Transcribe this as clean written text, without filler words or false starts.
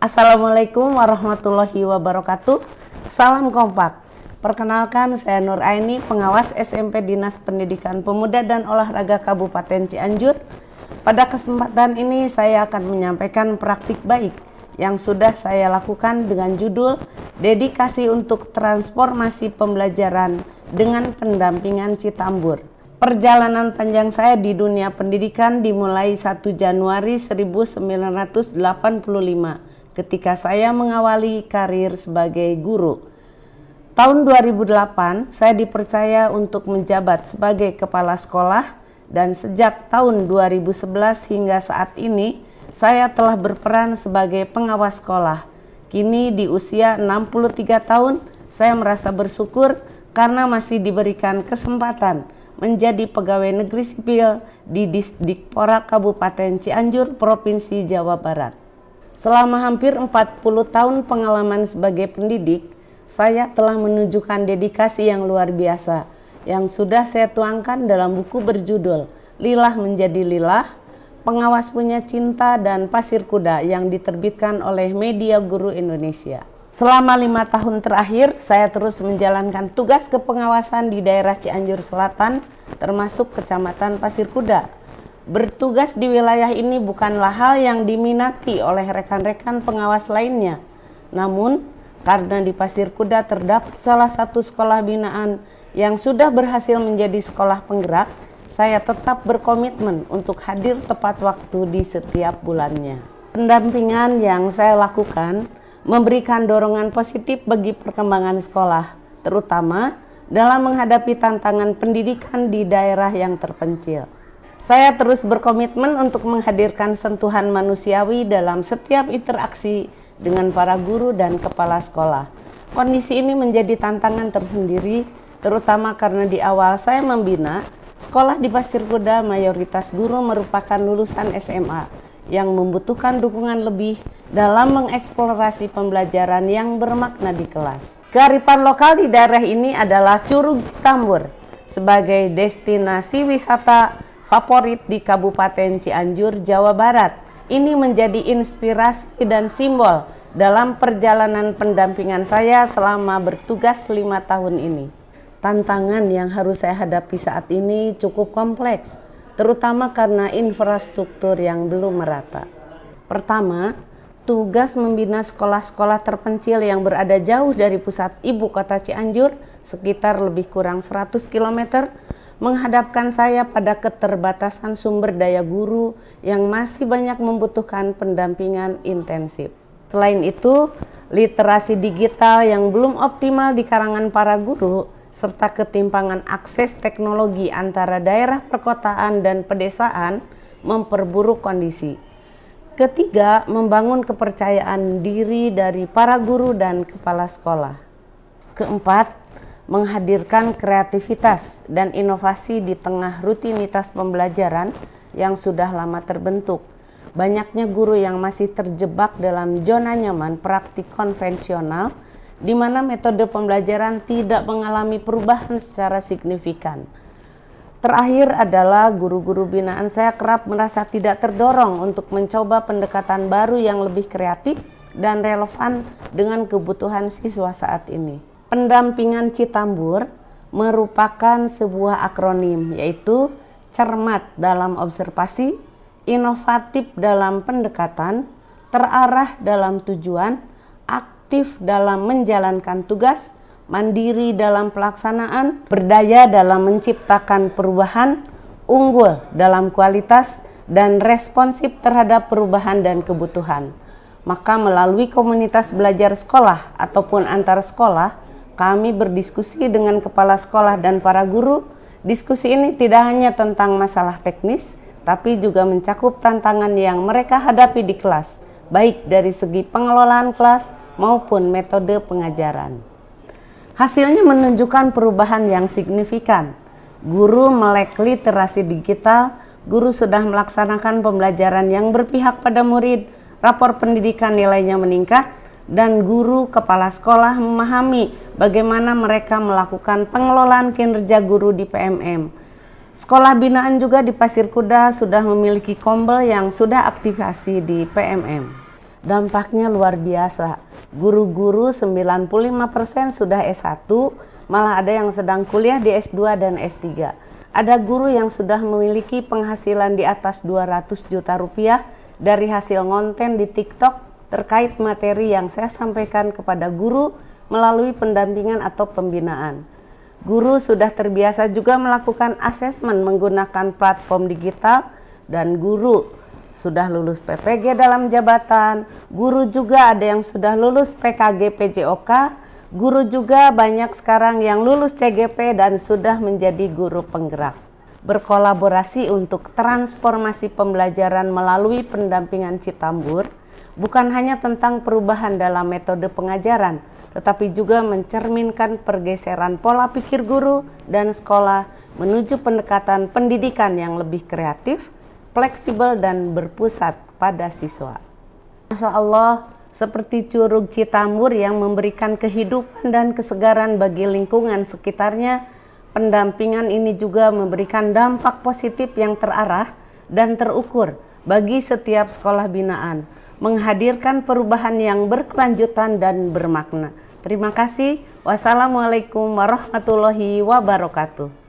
Assalamualaikum warahmatullahi wabarakatuh. Salam kompak. Perkenalkan, saya Nur Aini, pengawas SMP Dinas Pendidikan Pemuda dan Olahraga Kabupaten Cianjur. Pada kesempatan ini saya akan menyampaikan praktik baik yang sudah saya lakukan dengan judul Dedikasi untuk Transformasi Pembelajaran dengan Pendampingan Citambur. Perjalanan panjang saya di dunia pendidikan dimulai 1 Januari 1985 ketika saya mengawali karir sebagai guru. Tahun 2008, saya dipercaya untuk menjabat sebagai kepala sekolah dan sejak tahun 2011 hingga saat ini, saya telah berperan sebagai pengawas sekolah. Kini di usia 63 tahun, saya merasa bersyukur karena masih diberikan kesempatan menjadi pegawai negeri sipil di Disdikpora Kabupaten Cianjur, Provinsi Jawa Barat. Selama hampir 40 tahun pengalaman sebagai pendidik, saya telah menunjukkan dedikasi yang luar biasa yang sudah saya tuangkan dalam buku berjudul Lilah Menjadi Lilah, Pengawas Punya Cinta dan Pasir Kuda yang diterbitkan oleh Media Guru Indonesia. Selama 5 tahun terakhir, saya terus menjalankan tugas kepengawasan di daerah Cianjur Selatan, termasuk Kecamatan Pasir Kuda. Bertugas di wilayah ini bukanlah hal yang diminati oleh rekan-rekan pengawas lainnya. Namun, karena di Pasir Kuda terdapat salah satu sekolah binaan yang sudah berhasil menjadi sekolah penggerak, saya tetap berkomitmen untuk hadir tepat waktu di setiap bulannya. Pendampingan yang saya lakukan memberikan dorongan positif bagi perkembangan sekolah, terutama dalam menghadapi tantangan pendidikan di daerah yang terpencil. Saya terus berkomitmen untuk menghadirkan sentuhan manusiawi dalam setiap interaksi dengan para guru dan kepala sekolah. Kondisi ini menjadi tantangan tersendiri, terutama karena di awal saya membina, sekolah di Pasir Kuda mayoritas guru merupakan lulusan SMA yang membutuhkan dukungan lebih dalam mengeksplorasi pembelajaran yang bermakna di kelas. Kearifan lokal di daerah ini adalah Curug Citambur sebagai destinasi wisata favorit di Kabupaten Cianjur, Jawa Barat. Ini menjadi inspirasi dan simbol dalam perjalanan pendampingan saya selama bertugas 5 tahun ini. Tantangan yang harus saya hadapi saat ini cukup kompleks, terutama karena infrastruktur yang belum merata. Pertama, tugas membina sekolah-sekolah terpencil yang berada jauh dari pusat ibu kota Cianjur, sekitar lebih kurang 100 km, menghadapkan saya pada keterbatasan sumber daya guru yang masih banyak membutuhkan pendampingan intensif. Selain itu, literasi digital yang belum optimal di kalangan para guru, serta ketimpangan akses teknologi antara daerah perkotaan dan pedesaan memperburuk kondisi. Ketiga, membangun kepercayaan diri dari para guru dan kepala sekolah. Keempat, menghadirkan kreativitas dan inovasi di tengah rutinitas pembelajaran yang sudah lama terbentuk. Banyaknya guru yang masih terjebak dalam zona nyaman praktik konvensional, di mana metode pembelajaran tidak mengalami perubahan secara signifikan. Terakhir adalah guru-guru binaan saya kerap merasa tidak terdorong untuk mencoba pendekatan baru yang lebih kreatif dan relevan dengan kebutuhan siswa saat ini. Pendampingan Citambur merupakan sebuah akronim, yaitu cermat dalam observasi, inovatif dalam pendekatan, terarah dalam tujuan, aktif dalam menjalankan tugas, mandiri dalam pelaksanaan, berdaya dalam menciptakan perubahan, unggul dalam kualitas, dan responsif terhadap perubahan dan kebutuhan. Maka melalui komunitas belajar sekolah ataupun antar sekolah, kami berdiskusi dengan kepala sekolah dan para guru. Diskusi ini tidak hanya tentang masalah teknis, tapi juga mencakup tantangan yang mereka hadapi di kelas, baik dari segi pengelolaan kelas maupun metode pengajaran. Hasilnya menunjukkan perubahan yang signifikan. Guru melek literasi digital, guru sudah melaksanakan pembelajaran yang berpihak pada murid, rapor pendidikan nilainya meningkat, dan guru kepala sekolah memahami bagaimana mereka melakukan pengelolaan kinerja guru di PMM. Sekolah binaan juga di Pasir Kuda sudah memiliki kombel yang sudah aktivasi di PMM. Dampaknya luar biasa. Guru-guru 95% sudah S1, malah ada yang sedang kuliah di S2 dan S3. Ada guru yang sudah memiliki penghasilan di atas 200 juta rupiah dari hasil konten di TikTok terkait materi yang saya sampaikan kepada guru melalui pendampingan atau pembinaan. Guru sudah terbiasa juga melakukan asesmen menggunakan platform digital, dan guru sudah lulus PPG dalam jabatan. Guru juga ada yang sudah lulus PKG PJOK. Guru juga banyak sekarang yang lulus CGP dan sudah menjadi guru penggerak. Berkolaborasi untuk transformasi pembelajaran melalui pendampingan Citambur bukan hanya tentang perubahan dalam metode pengajaran, tetapi juga mencerminkan pergeseran pola pikir guru dan sekolah menuju pendekatan pendidikan yang lebih kreatif, fleksibel, dan berpusat pada siswa. Masya Allah, seperti Curug Citambur yang memberikan kehidupan dan kesegaran bagi lingkungan sekitarnya, pendampingan ini juga memberikan dampak positif yang terarah dan terukur bagi setiap sekolah binaan, menghadirkan perubahan yang berkelanjutan dan bermakna. Terima kasih. Wassalamualaikum warahmatullahi wabarakatuh.